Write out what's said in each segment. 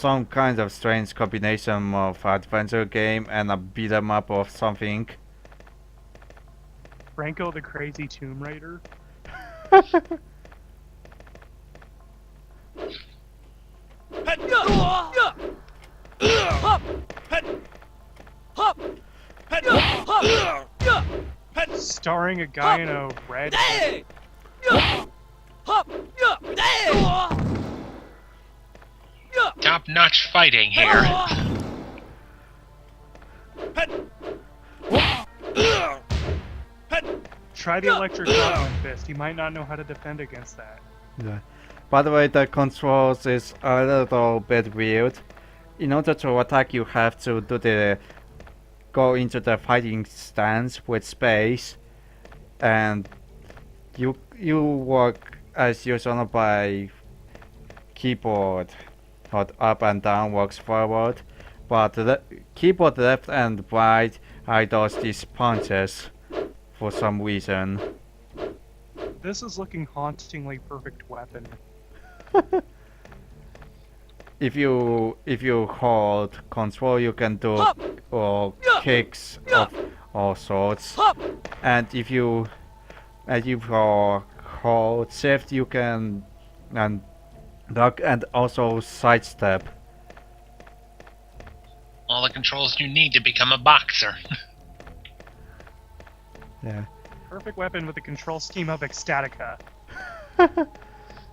some kind of strange combination of adventure game and a beat 'em up or something. Franko the Crazy Tomb Raider. Starring a guy in a red. Top-notch fighting here. Try the electric goblin fist. He might not know how to defend against that. Yeah. By the way, the controls is a little bit weird. In order to attack, you have to go into the fighting stance with space, and you work as usual by keyboard. Hot up and down works forward, but the keyboard left and right does these punches for some reason. This is looking hauntingly perfect weapon. If you hold control, you can do kicks of all sorts, and if you hold shift, you can duck and also sidestep. All the controls you need to become a boxer. Yeah. Perfect weapon with the control scheme of Ecstatica.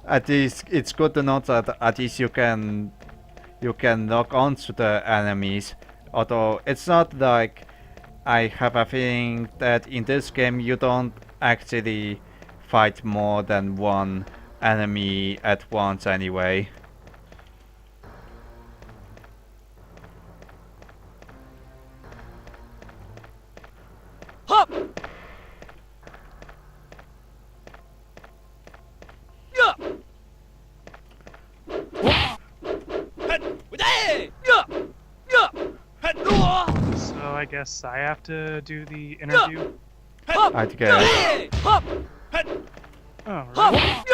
At least it's good to note that at least you can lock onto the enemies. Although it's not like I have a feeling that in this game you don't actually fight more than one enemy at once anyway. So I guess I have to do the interview. I guess. Alright.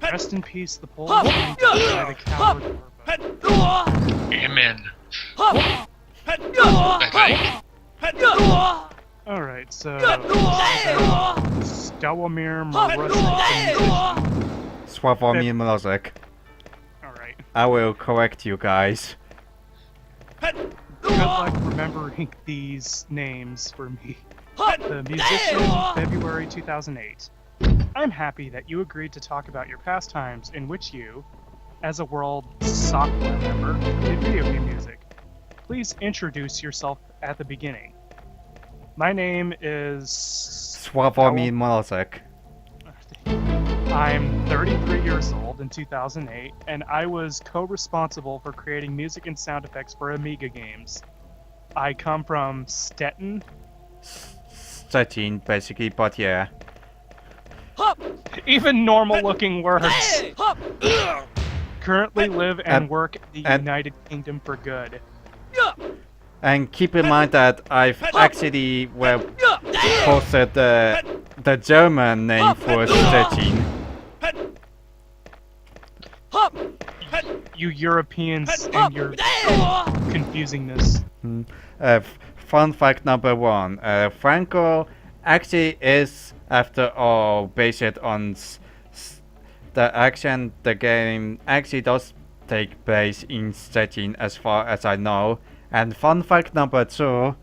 Rest in peace, the Polish man by the coward Arpa. Amen. I think. Alright, so Stałomir Marusek. Sławomir Mrozek. Alright. I will correct you guys. Good luck remembering these names for me. The musician, February 2008. I'm happy that you agreed to talk about your pastimes in which you, as a world software member, did video game music. Please introduce yourself at the beginning. My name is... Sławomir Mrozek. I'm 33 years old in 2008, and I was co-responsible for creating music and sound effects for Amiga games. I come from Stettin. Stettin, basically, but yeah. Even normal-looking words. Currently live and work in the United Kingdom for good. And keep in mind that I've actually posted the German name for Stettin. You Europeans and your confusingness. Fun fact number one. Franko actually is, after all, based on the action. The game actually does take place in Stettin, as far as I know. And fun fact number two.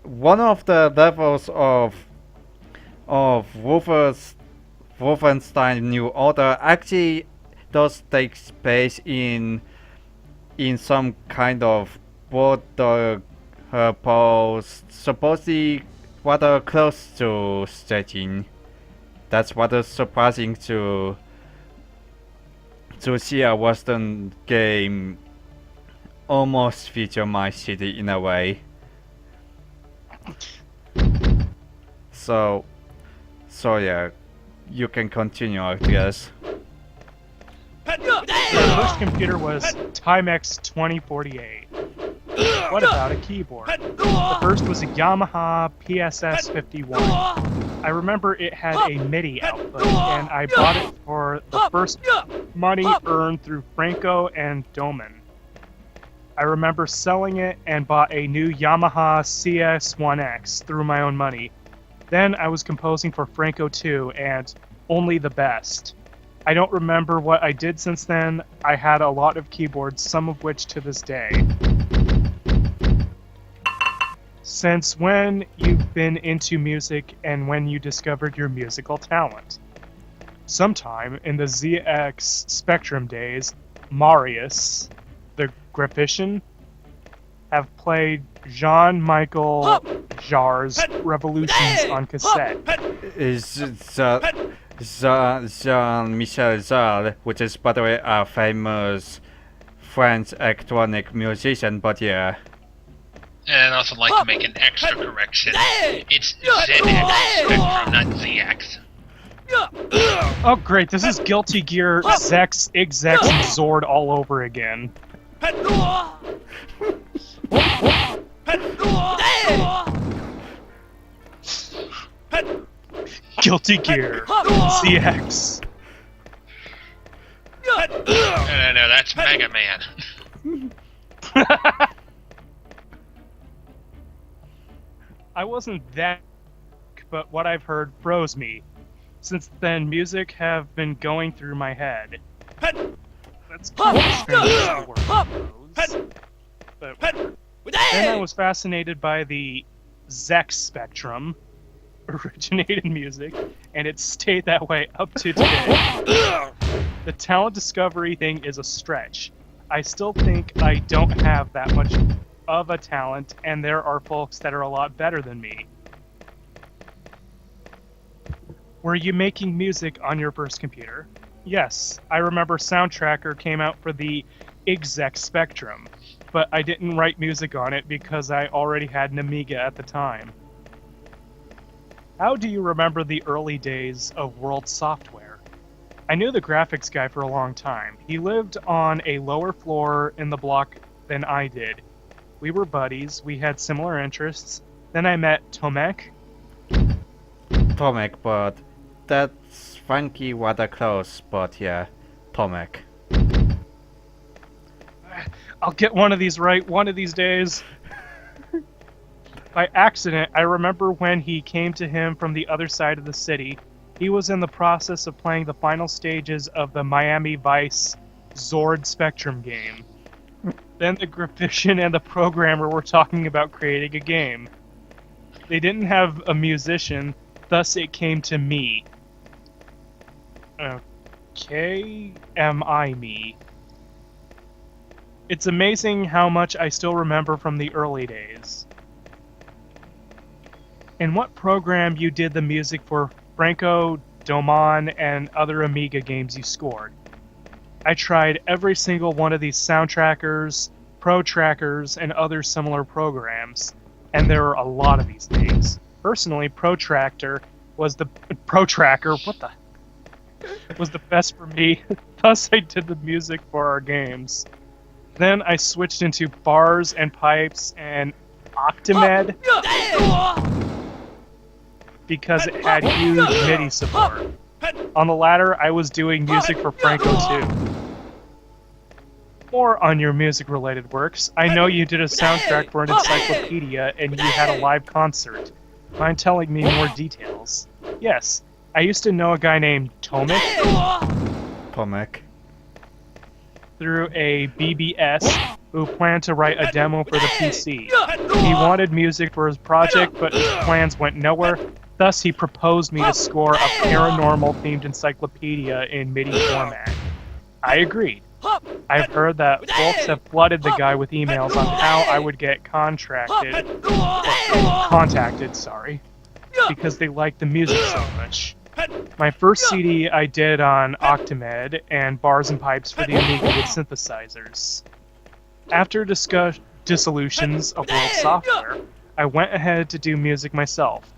One of the levels of Wolfenstein New Order actually does take place in some kind of border post, supposedly rather close to Stettin. That's rather surprising to see a Western game almost feature my city in a way. So yeah, you can continue, I guess. The first computer was Timex 2048. What about a keyboard? The first was a Yamaha PSS 51. I remember it had a MIDI output, and I bought it for the first money earned through Franko and Doman. I remember selling it and bought a new Yamaha CS1X through my own money. Then I was composing for Franko 2 and Only the Best. I don't remember what I did since then. I had a lot of keyboards, some of which to this day. Since when you've been into music and when you discovered your musical talent? Sometime in the ZX Spectrum days, Marius, the graphician, have played Jean-Michel Jarre's Revolutions on cassette. Is Jean-Michel Jarre, which is, by the way, a famous French electronic musician, but yeah. And I'd also like to make an extra correction. It's ZX Spectrum, not ZX. Oh great, this is Guilty Gear, Zex, Igzex, and Zord all over again. Guilty Gear, ZX. No, that's Mega Man. I wasn't that, but what I've heard froze me. Since then, music have been going through my head. That's kind of strange word, froze. But then I was fascinated by the Zex spectrum, originated music, and it stayed that way up to today. The talent discovery thing is a stretch. I still think I don't have that much of a talent, and there are folks that are a lot better than me. Were you making music on your first computer? Yes, I remember Soundtracker came out for the Exec Spectrum, but I didn't write music on it because I already had an Amiga at the time. How do you remember the early days of World Software? I knew the graphics guy for a long time. He lived on a lower floor in the block than I did. We were buddies, we had similar interests. Then I met Tomek. Tomek, but that's Frankie rather close, but yeah, Tomek. I'll get one of these right one of these days. By accident, I remember when he came to him from the other side of the city. He was in the process of playing the final stages of the Miami Vice Zord Spectrum game. Then the graphician and the programmer were talking about creating a game. They didn't have a musician, thus it came to me. Okay, am I me? It's amazing how much I still remember from the early days. In what program you did the music for Franko, Doman, and other Amiga games you scored? I tried every single one of these soundtrackers, pro trackers, and other similar programs, and there are a lot of these things. Personally, Protracker was the best for me. Thus, I did the music for our games. Then I switched into bars and pipes and Octamed because it had huge MIDI support. On the latter, I was doing music for Franko too. More on your music-related works. I know you did a soundtrack for an encyclopedia and you had a live concert. Mind telling me more details? Yes, I used to know a guy named Tomek. Tomek. Through a BBS who planned to write a demo for the PC. He wanted music for his project, but his plans went nowhere. Thus, he proposed me to score a paranormal-themed encyclopedia in MIDI format. I agreed. I've heard that folks have flooded the guy with emails on how I would get contacted, because they liked the music so much. My first CD I did on Octamed and bars and pipes for the Amiga with synthesizers. After dissolutions of World Software, I went ahead to do music myself.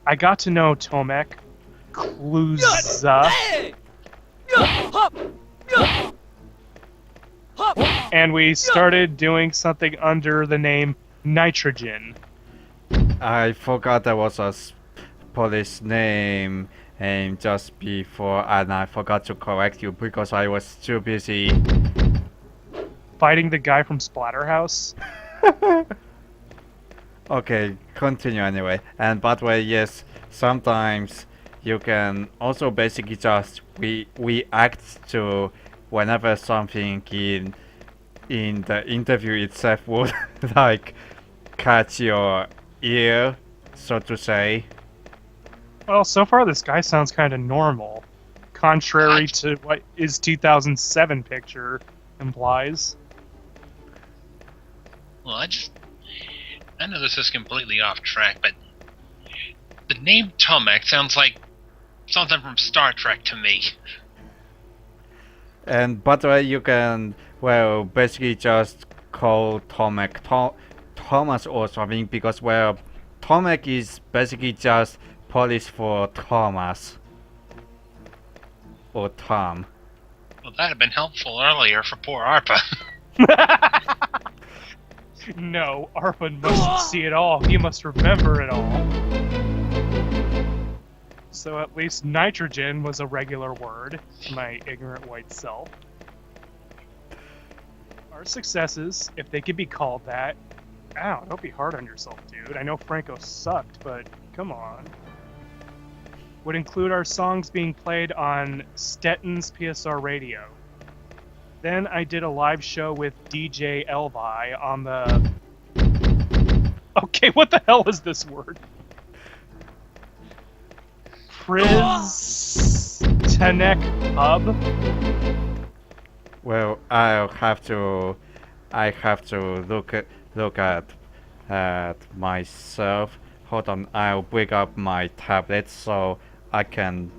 I got to know Tomek, Kluza, and we started doing something under the name Nitrogen. I forgot there was a Polish name name just before, and I forgot to correct you because I was too busy. Fighting the guy from Splatterhouse? Okay, continue anyway. And by the way, yes, sometimes you can also basically just react to whenever something in the interview itself would like catch your ear, so to say. Well, so far this guy sounds kind of normal, contrary to what his 2007 picture implies. Well, I know this is completely off track, but the name Tomek sounds like something from Star Trek to me. And by the way, you can, well, basically just call Tomek Thomas or something, because, well, Tomek is basically just Polish for Thomas. Or Tom. Well, that'd have been helpful earlier for poor Arpa. No, Arpa mustn't see it all. He must remember it all. So at least nitrogen was a regular word to my ignorant white self. Our successes, if they could be called that. Ow, don't be hard on yourself, dude. I know Franko sucked, but come on. Would include our songs being played on Stettin's PSR radio. Then I did a live show with DJ Elvi on the... Okay, what the hell is this word? Tenek Pub? Well, I have to look at myself. Hold on, I'll bring up my tablet so I can.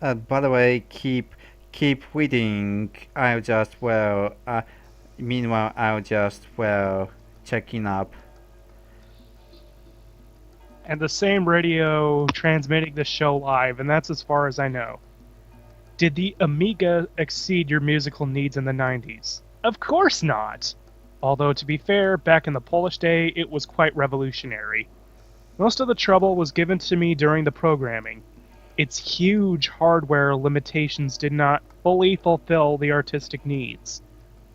By the way, keep reading. Meanwhile, I'll just checking up. And the same radio transmitting the show live, and that's as far as I know. Did the Amiga exceed your musical needs in the 90s? Of course not! Although, to be fair, back in the Polish day, it was quite revolutionary. Most of the trouble was given to me during the programming. Its huge hardware limitations did not fully fulfill the artistic needs.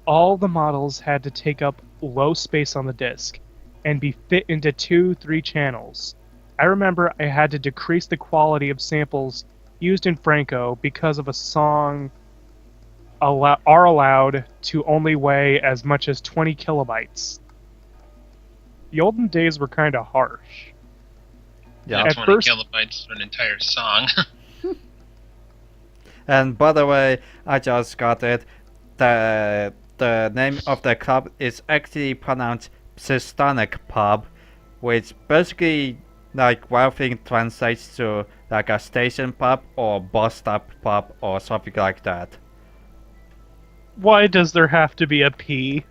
All the models had to take up low space on the disc, and be fit into 2-3 channels. I remember I had to decrease the quality of samples used in Franko because of a song are allowed to only weigh as much as 20 kilobytes. The olden days were kind of harsh. Yeah, 20 kilobytes for an entire song. And by the way, I just got it. The name of the club is actually pronounced Przystanek Pub, which basically, like, one thing translates to like a station pub or bus stop pub or something like that. Why does there have to be a P?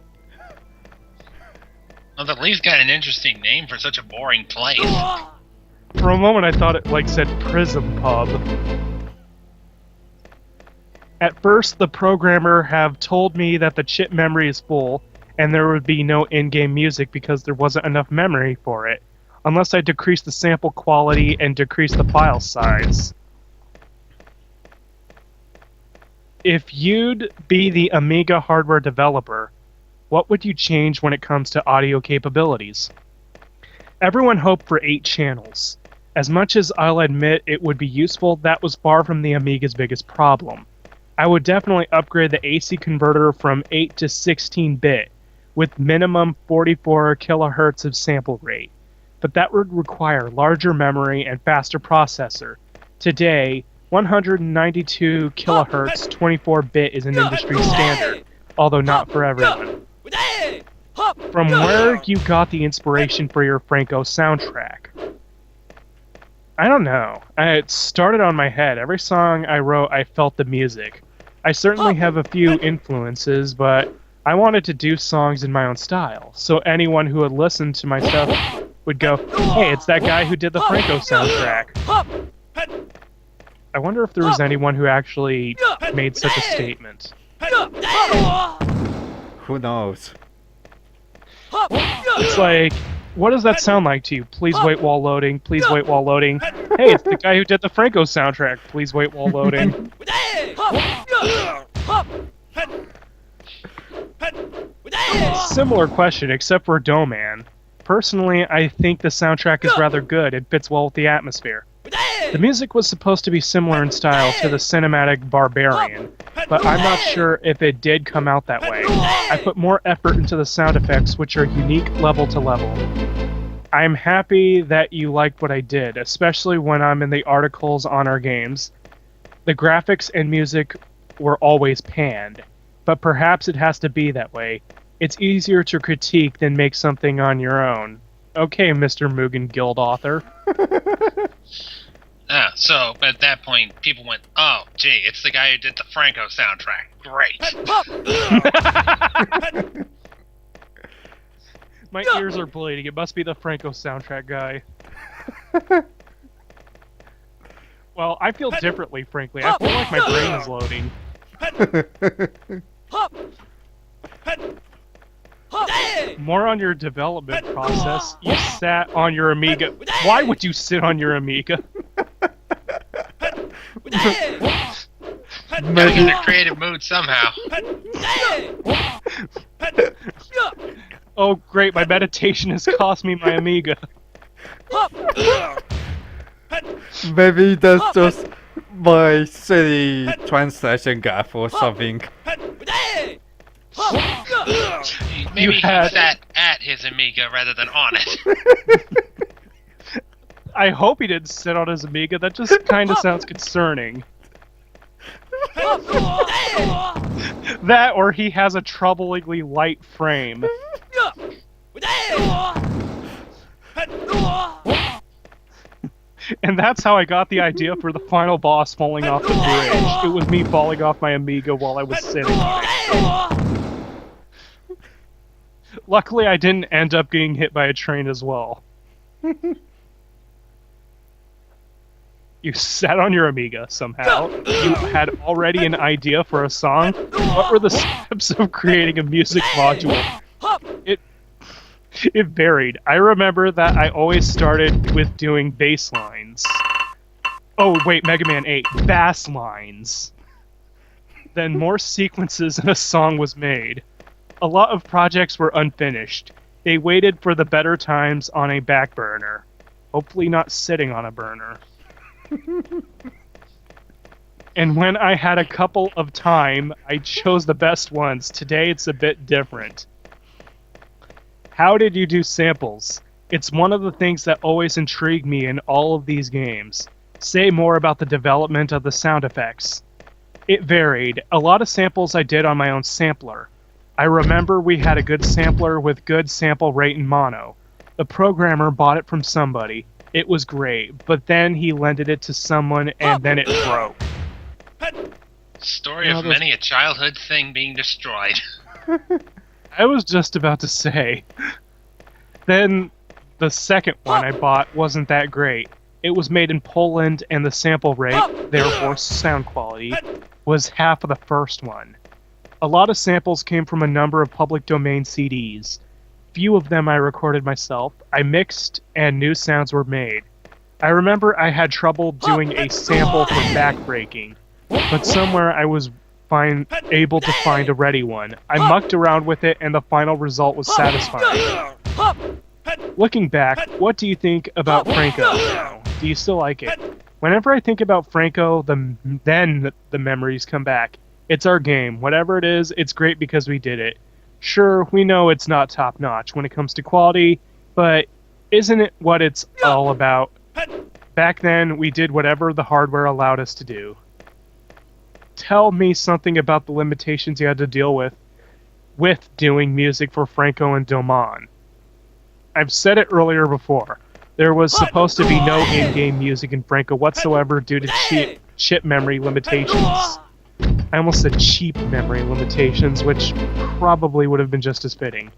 Well, at least got an interesting name for such a boring place. For a moment I thought it said Prism Pub. At first, the programmer have told me that the chip memory is full, and there would be no in-game music because there wasn't enough memory for it, unless I decrease the sample quality and decrease the file size. If you'd be the Amiga hardware developer, what would you change when it comes to audio capabilities? Everyone hoped for 8 channels. As much as I'll admit it would be useful, that was far from the Amiga's biggest problem. I would definitely upgrade the AC converter from 8 to 16-bit, with minimum 44 kilohertz of sample rate. But that would require larger memory and faster processor. Today, 192 kilohertz 24-bit is an industry standard, although not for everyone. From where you got the inspiration for your Franko soundtrack? I don't know. It started on my head. Every song I wrote, I felt the music. I certainly have a few influences, but I wanted to do songs in my own style, so anyone who would listen to my stuff would go, hey, it's that guy who did the Franko soundtrack. I wonder if there was anyone who actually made such a statement. Who knows? It's like, what does that sound like to you? Please wait while loading. Please wait while loading. Hey, it's the guy who did the Franko soundtrack. Please wait while loading. Similar question, except for Doman. Personally, I think the soundtrack is rather good. It fits well with the atmosphere. The music was supposed to be similar in style to the cinematic Barbarian, but I'm not sure if it did come out that way. I put more effort into the sound effects, which are unique level to level. I'm happy that you liked what I did, especially when I'm in the articles on our games. The graphics and music were always panned, but perhaps it has to be that way. It's easier to critique than make something on your own. Okay, Mr. Mugen Guild author. So at that point, people went, oh, gee, it's the guy who did the Franko soundtrack. Great. My ears are bleeding. It must be the Franko soundtrack guy. Well, I feel differently, frankly. I feel like my brain is loading. More on your development process. You sat on your Amiga. Why would you sit on your Amiga? Gotta get in a creative mood somehow. Oh, great, my meditation has cost me my Amiga. Maybe that's just my silly translation gaffe or something. Maybe he sat at his Amiga rather than on it. I hope he didn't sit on his Amiga. That just kind of sounds concerning. That, or he has a troublingly light frame. And that's how I got the idea for the final boss falling off the bridge. It was me falling off my Amiga while I was sitting on it. Luckily, I didn't end up getting hit by a train as well. You sat on your Amiga somehow. You had already an idea for a song. What were the steps of creating a music module? It varied. I remember that I always started with doing bass lines. Oh, wait, Mega Man 8. Bass lines. Then more sequences and a song was made. A lot of projects were unfinished. They waited for the better times on a back burner. Hopefully not sitting on a burner. And when I had a couple of time, I chose the best ones. Today it's a bit different. How did you do samples? It's one of the things that always intrigued me in all of these games. Say more about the development of the sound effects. It varied. A lot of samples I did on my own sampler. I remember we had a good sampler with good sample rate in mono. The programmer bought it from somebody. It was great, but then he lended it to someone and then it broke. Story of many a childhood thing being destroyed. I was just about to say. Then the second one I bought wasn't that great. It was made in Poland and the sample rate, therefore sound quality, was half of the first one. A lot of samples came from a number of public domain CDs. Few of them I recorded myself. I mixed and new sounds were made. I remember I had trouble doing a sample for backbreaking, but somewhere I was able to find a ready one. I mucked around with it and the final result was satisfying. Looking back, what do you think about Franko now? Do you still like it? Whenever I think about Franko, then the memories come back. It's our game. Whatever it is, it's great because we did it. Sure, we know it's not top-notch when it comes to quality, but isn't it what it's all about? Back then, we did whatever the hardware allowed us to do. Tell me something about the limitations you had to deal with doing music for Franko and Doman. I've said it earlier before. There was supposed to be no in-game music in Franko whatsoever due to chip memory limitations. I almost said cheap memory limitations, which probably would have been just as fitting.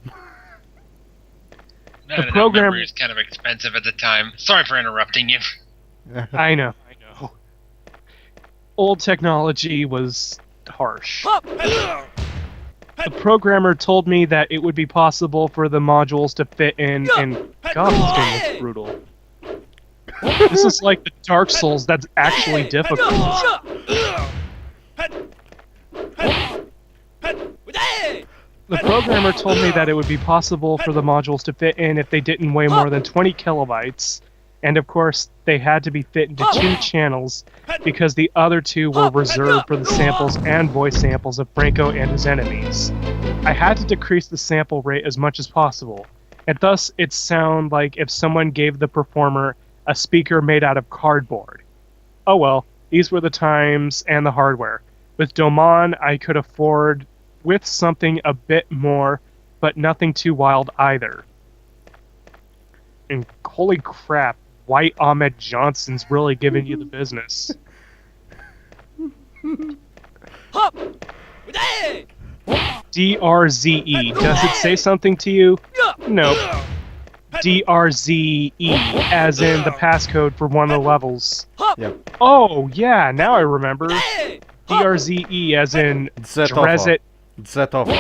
The program memory is kind of expensive at the time. Sorry for interrupting you. I know. Old technology was harsh. The programmer told me that it would be possible for the modules to fit in, and God, this game looks brutal. This is like the Dark Souls that's actually difficult. The programmer told me that it would be possible for the modules to fit in if they didn't weigh more than 20 kilobytes, and of course they had to be fit into 2 channels because the other 2 were reserved for the samples and voice samples of Franko and his enemies. I had to decrease the sample rate as much as possible, and thus it sounded like if someone gave the performer a speaker made out of cardboard. Oh well, these were the times and the hardware. With Domon, I could afford with something a bit more, but nothing too wild either. And holy crap, White Ahmed Johnson's really giving you the business. DRZE, does it say something to you? No. DRZE, as in the passcode for one of the levels. Yep. Oh, yeah, now I remember. DRZE, as in Drezit. Zetover.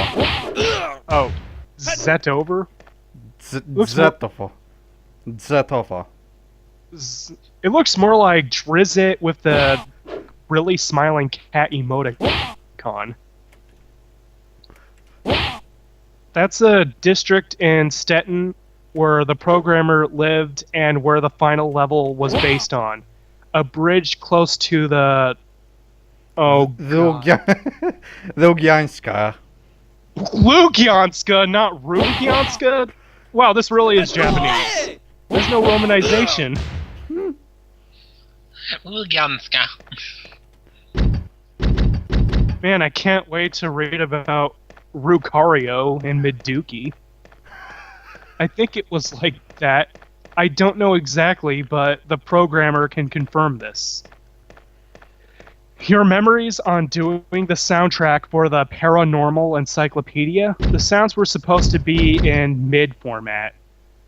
Oh, Zetover? Zetover. Zetover. It looks more like Drizzt with the really smiling cat emoticon. That's a district in Stettin where the programmer lived and where the final level was based on. A bridge close to the... Oh, Lugyanska. Lugyanska, not Rugyanska? Wow, this really is Japanese. There's no romanization. Lugyanska. Man, I can't wait to read about Rukario and Miduki. I think it was like that. I don't know exactly, but the programmer can confirm this. Your memories on doing the soundtrack for the Paranormal Encyclopedia? The sounds were supposed to be in MID format.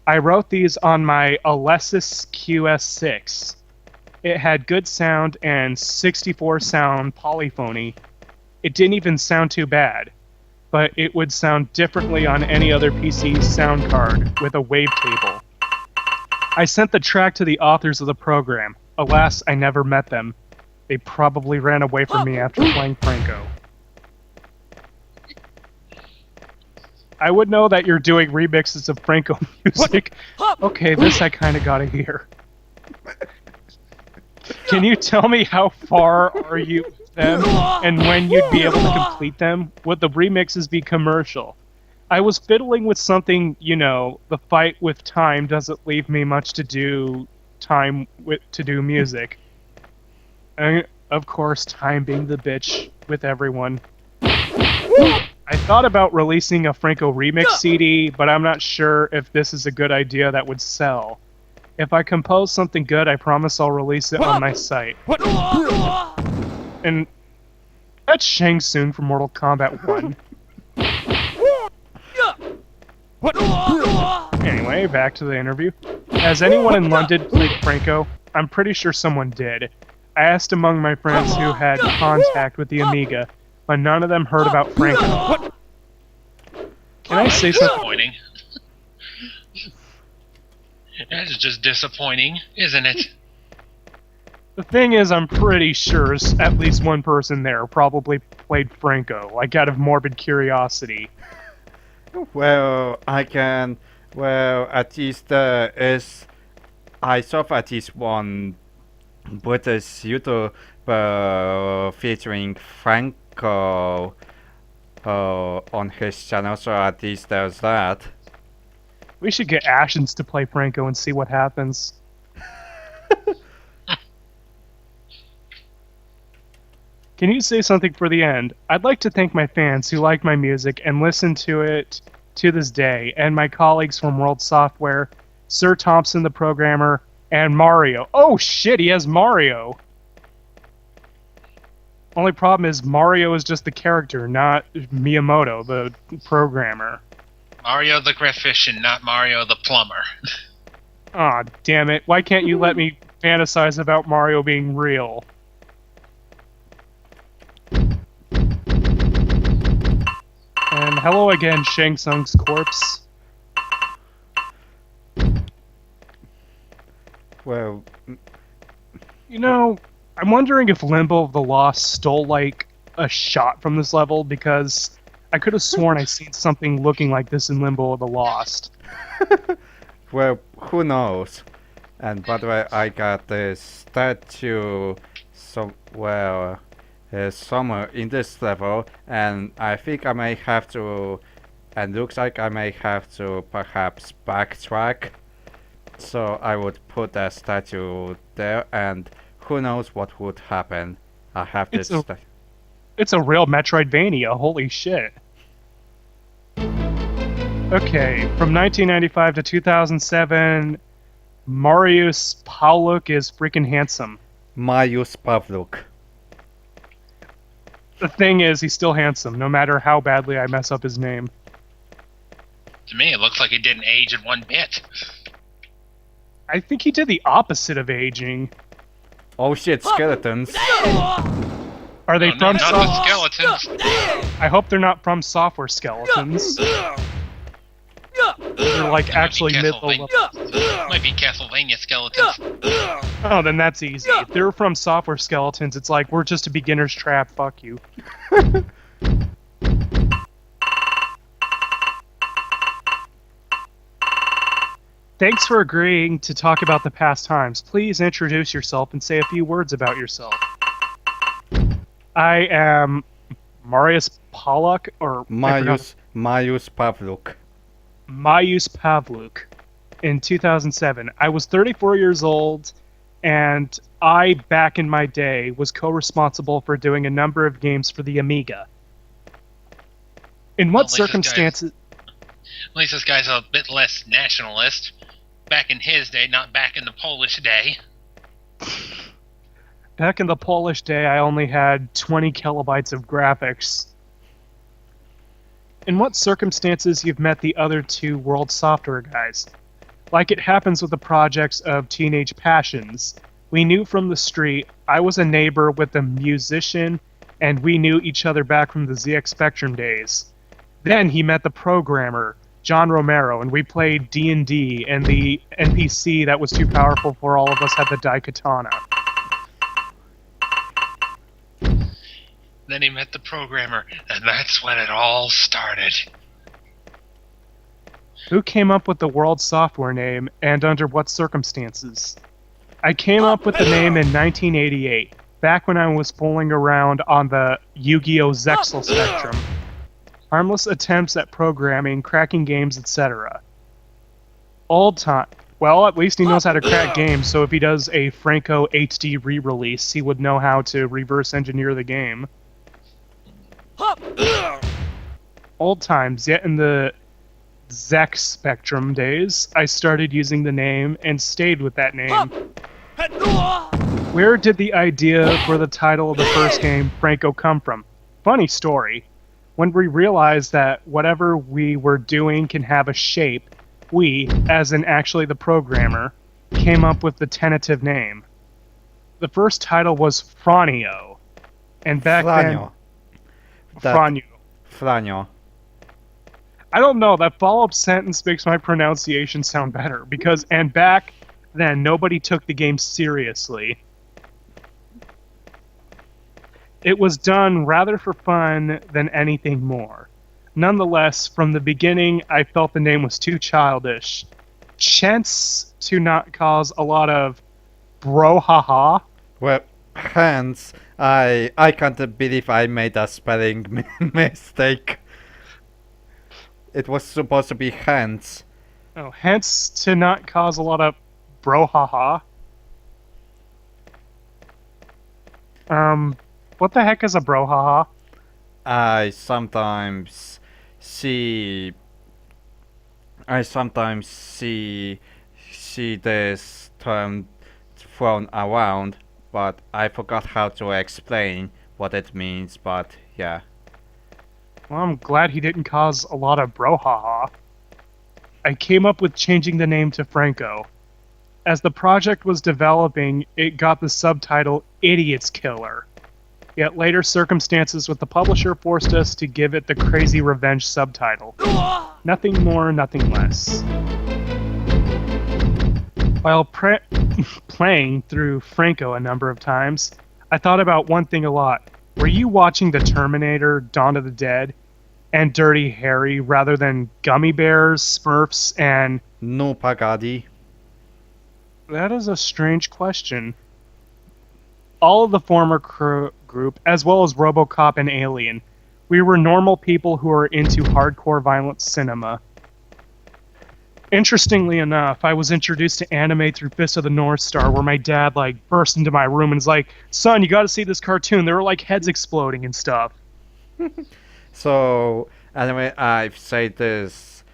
I wrote these on my Alesis QS6. It had good sound and 64 sound polyphony. It didn't even sound too bad, but it would sound differently on any other PC sound card with a wavetable. I sent the track to the authors of the program. Alas, I never met them. They probably ran away from me after playing Franko. I would know that you're doing remixes of Franko music. Okay, this I kinda gotta hear. Can you tell me how far are you with them, and when you'd be able to complete them? Would the remixes be commercial? I was fiddling with something, you know, the fight with time doesn't leave me much to do music. And, of course, time being the bitch with everyone. I thought about releasing a Franko remix CD, but I'm not sure if this is a good idea that would sell. If I compose something good, I promise I'll release it on my site. And that's Shang Tsung from Mortal Kombat 1. Anyway, back to the interview. Has anyone in London played Franko? I'm pretty sure someone did. I asked among my friends who had contact with the Amiga, but none of them heard about Franko. Can I say something? Disappointing. That's just disappointing, isn't it? The thing is, I'm pretty sure at least one person there probably played Franko, like out of morbid curiosity. Well, at least I saw at least one British YouTuber featuring Franko on his channel, so at least there's that. We should get Ashens to play Franko and see what happens. Can you say something for the end? I'd like to thank my fans who like my music and listen to it to this day, and my colleagues from World Software, Sir Thompson the programmer, and Mario. Oh shit, he has Mario! Only problem is Mario is just the character, not Miyamoto, the programmer. Mario the Graphician, not Mario the Plumber. Aw, damn it. Why can't you let me fantasize about Mario being real? And hello again, Shang Tsung's corpse. Well, You know, I'm wondering if Limbo of the Lost stole, like, a shot from this level, because I could have sworn I seen something looking like this in Limbo of the Lost. well, who knows? And by the way, I got this statue somewhere in this level, and I think I may have to, and looks like I may have to perhaps backtrack. So I would put that statue there, and who knows what would happen. I have this statue. It's a real Metroidvania, holy shit. Okay, from 1995 to 2007, Marius Pauluk is freaking handsome. Marius Pavluk. The thing is, he's still handsome, no matter how badly I mess up his name. To me, it looks like it didn't age in one bit. I think he did the opposite of aging. Oh shit, skeletons. Are they from not the skeletons. I hope they're not from software skeletons. They're like actually mid-level. Might be Castlevania skeletons. Oh, then that's easy. If they're from software skeletons, it's like, we're just a beginner's trap, fuck you. Thanks for agreeing to talk about the past times. Please introduce yourself and say a few words about yourself. I am Marius Pauluk, or Marius Pavluk. Marius Pavluk. In 2007, I was 34 years old, and I, back in my day, was co-responsible for doing a number of games for the Amiga. In what circumstances... At least this guy's a bit less nationalist. Back in his day, not back in the Polish day. Back in the Polish day, I only had 20 kilobytes of graphics. In what circumstances you've met the other two World Software guys? Like it happens with the projects of Teenage Passions. We knew from the street, I was a neighbor with a musician, and we knew each other back from the ZX Spectrum days. Then he met the programmer, John Romero, and we played D&D, and the NPC that was too powerful for all of us had the Daikatana. Then he met the programmer, and that's when it all started. Who came up with the World Software name, and under what circumstances? I came up with the name in 1988, back when I was fooling around on the Yu-Gi-Oh! Zexal Spectrum. Harmless attempts at programming, cracking games, etc. Old time. Well, at least he knows how to crack games, so if he does a Franko HD re-release, he would know how to reverse engineer the game. Old times, yet in the ZX Spectrum days, I started using the name and stayed with that name. Where did the idea for the title of the first game, Franko, come from? Funny story. When we realized that whatever we were doing can have a shape, we, as in actually the programmer, came up with the tentative name. The first title was Franio, and back then... Franio. I don't know, that follow-up sentence makes my pronunciation sound better, because, and back then, nobody took the game seriously. It was done rather for fun than anything more. Nonetheless, from the beginning, I felt the name was too childish. Chance to not cause a lot of brouhaha. Well, hence, I can't believe I made a spelling mistake. It was supposed to be hence. Oh, hence to not cause a lot of brouhaha. What the heck is a brouhaha? I sometimes see this term thrown around, but I forgot how to explain what it means, but yeah. Well, I'm glad he didn't cause a lot of brouhaha. I came up with changing the name to Franko. As the project was developing, it got the subtitle Idiot's Killer. Yet later circumstances with the publisher forced us to give it the Crazy Revenge subtitle. Nothing more, nothing less. While playing through Franko a number of times, I thought about one thing a lot. Were you watching The Terminator, Dawn of the Dead, and Dirty Harry rather than Gummy Bears, Smurfs, and... No Pagadi. That is a strange question. All of the former group, as well as RoboCop and Alien, we were normal people who were into hardcore violent cinema. Interestingly enough, I was introduced to anime through Fist of the North Star, where my dad, burst into my room and was like, "Son, you gotta see this cartoon. There were, heads exploding and stuff." So, anyway, I've said this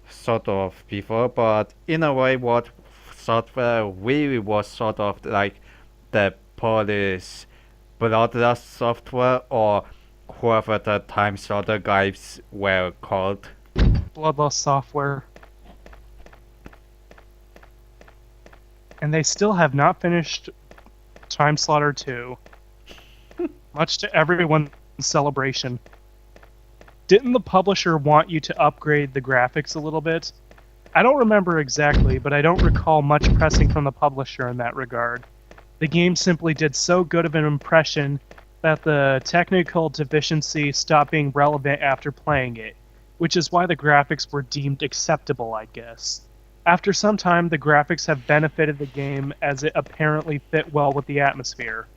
sort of before, but in a way, what software really was sort of like the police bloodlust software, or whoever the time sorter guys were called. Bloodlust software. And they still have not finished Time Slaughter 2. Much to everyone's celebration. Didn't the publisher want you to upgrade the graphics a little bit? I don't remember exactly, but I don't recall much pressing from the publisher in that regard. The game simply did so good of an impression that the technical deficiency stopped being relevant after playing it, which is why the graphics were deemed acceptable, I guess. After some time, the graphics have benefited the game as it apparently fit well with the atmosphere.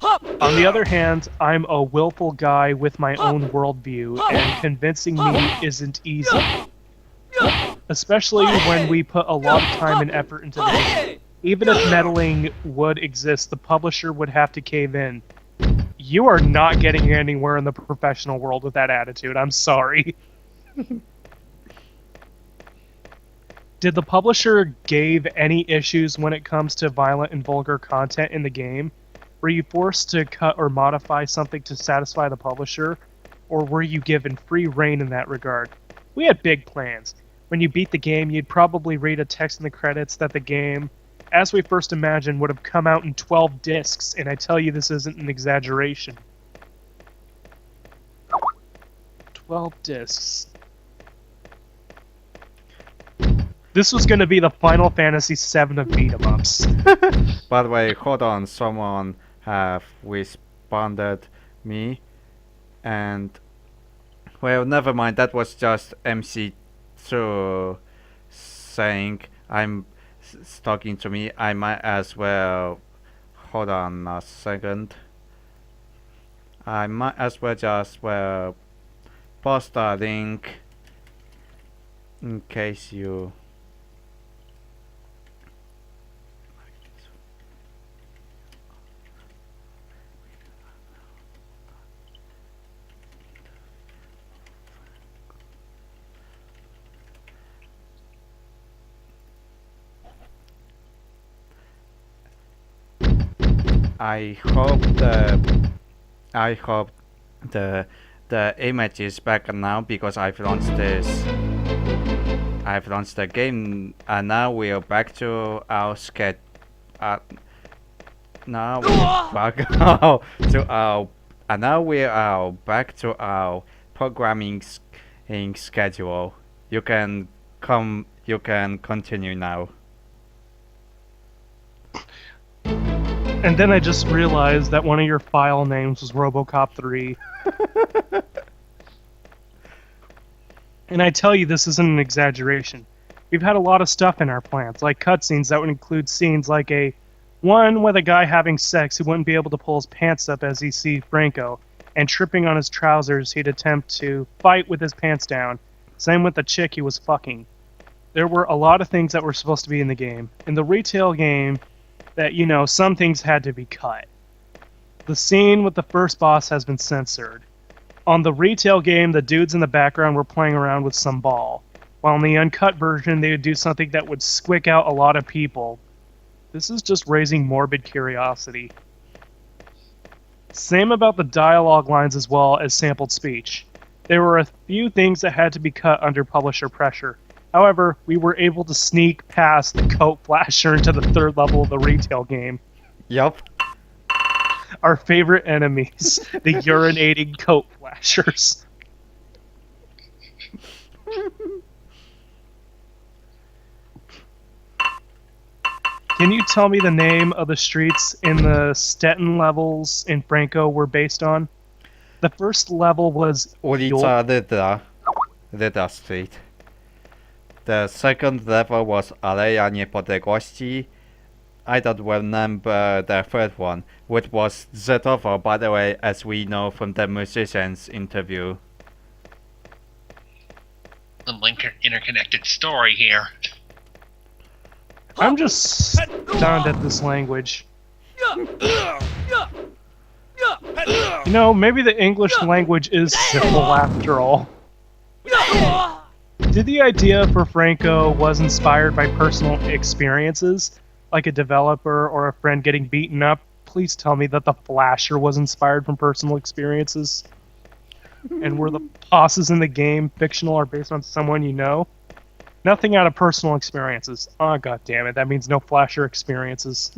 On the other hand, I'm a willful guy with my own worldview, and convincing me isn't easy. Especially when we put a lot of time and effort into the game. Even if meddling would exist, the publisher would have to cave in. You are not getting anywhere in the professional world with that attitude, I'm sorry. Did the publisher give any issues when it comes to violent and vulgar content in the game? Were you forced to cut or modify something to satisfy the publisher? Or were you given free rein in that regard? We had big plans. When you beat the game, you'd probably read a text in the credits that the game, as we first imagined, would have come out in 12 discs, and I tell you this isn't an exaggeration. 12 discs. This was going to be the Final Fantasy VII of beat-em-ups. By the way, hold on, someone have responded me, and well, never mind. That was just MC2 saying I'm talking to me. I might as well. Hold on a second. I might as well just post a link in case you. I hope the image is back now because I've launched this. I've launched the game, and now we're back to our sketch. Now we're back to our. And now we are back to our programming schedule. You can continue now. And then I just realized that one of your file names was RoboCop 3. And I tell you, this isn't an exaggeration. We've had a lot of stuff in our plans, like cutscenes that would include scenes like one with a guy having sex who wouldn't be able to pull his pants up as he sees Franko, and tripping on his trousers he'd attempt to fight with his pants down. Same with the chick he was fucking. There were a lot of things that were supposed to be in the game. In the retail game, that, some things had to be cut. The scene with the first boss has been censored. On the retail game, the dudes in the background were playing around with some ball, while in the uncut version, they would do something that would squick out a lot of people. This is just raising morbid curiosity. Same about the dialogue lines as well as sampled speech. There were a few things that had to be cut under publisher pressure. However, we were able to sneak past the coat flasher into the third level of the retail game. Yup. Our favorite enemies, the urinating coat flashers. Can you tell me the name of the streets in the Stettin levels in Franko were based on? The first level was Ulica Ryda Street. The second level was Aleja Niepodległości. I don't remember the third one, which was Zetovo, by the way, as we know from the musician's interview. Little interconnected story here. I'm just stunned at this language. You know, maybe the English language is simple after all. Did the idea for Franko was inspired by personal experiences, like a developer or a friend getting beaten up? Please tell me that the Flasher was inspired from personal experiences. And were the bosses in the game fictional or based on someone you know? Nothing out of personal experiences. Oh, god damn it, that means no Flasher experiences.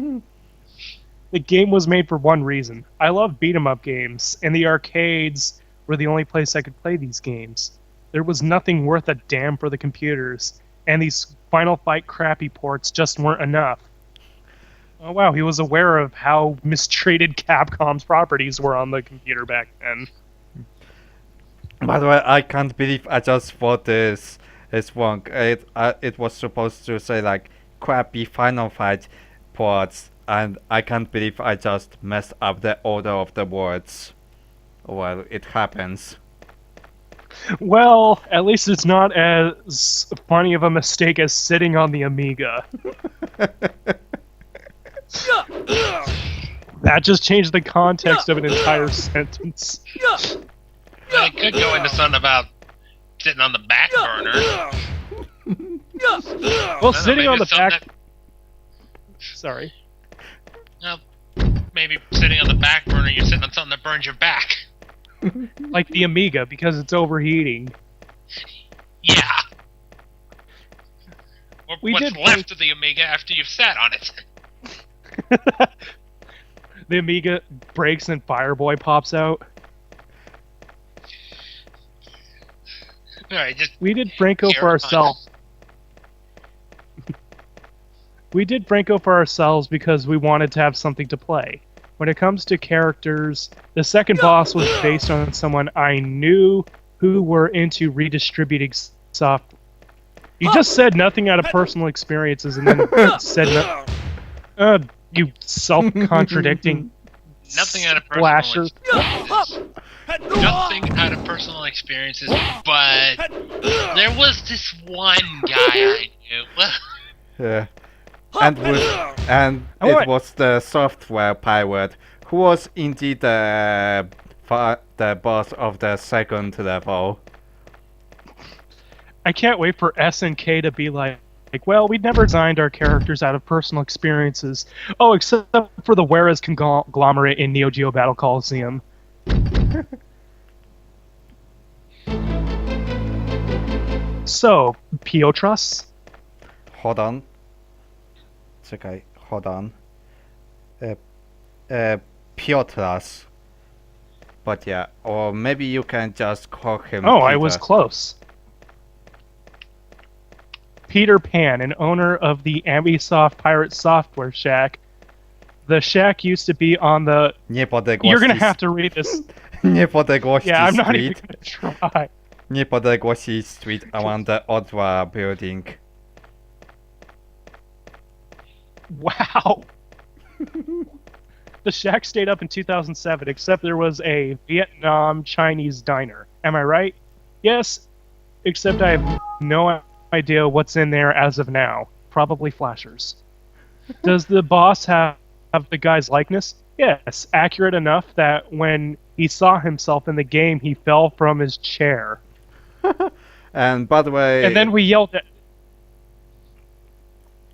The game was made for one reason. I love beat-em-up games, and the arcades were the only place I could play these games. There was nothing worth a damn for the computers, and these Final Fight crappy ports just weren't enough. Oh wow, he was aware of how mistreated Capcom's properties were on the computer back then. By the way, I can't believe I just thought this is wrong. It was supposed to say like crappy Final Fight ports, and I can't believe I just messed up the order of the words. Well, it happens. Well, at least it's not as funny of a mistake as sitting on the Amiga. That just changed the context of an entire sentence. I could go into something about sitting on the back burner. Well, sitting on the back... That, Sorry. well, maybe sitting on the back burner, you're sitting on something that burns your back. Like the Amiga, because it's overheating. Yeah. Or We what's did left of the Amiga after you've sat on it. The Amiga breaks and Fireboy pops out. Alright, just We did Franko for ourselves. We did Franko for ourselves because we wanted to have something to play. When it comes to characters, the second boss was based on someone I knew who were into redistributing software. You just said nothing out of personal experiences and then said you self-contradicting nothing out of personal Flasher. experiences. Nothing out of personal experiences, but there was this one guy I knew. Yeah. And it was the software pirate who was indeed the boss of the second level. I can't wait for SNK to be like, well, we never designed our characters out of personal experiences. Oh, except for the Whereas conglomerate in Neo Geo Battle Coliseum. So, Piotras? Hold on. Czekaj, hold on. Piotras. But yeah, or maybe you can just call him Oh, Peter. I was close. Peter Pan, an owner of the Ambisoft Pirate Software Shack. The shack used to be on the... Niepodległości. You're gonna have to read this. Niepodległości Yeah, I'm not Street. even gonna try. Niepodległości Street around the Odra building. Wow. The shack stayed up in 2007, except there was a Vietnam Chinese diner. Am I right? Yes, except I have no idea what's in there as of now. Probably flashers. Does the boss have the guy's likeness? Yes, accurate enough that when he saw himself in the game, he fell from his chair. And by the way... And then we yelled at...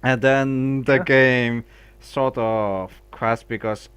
And then the game sort of crashed because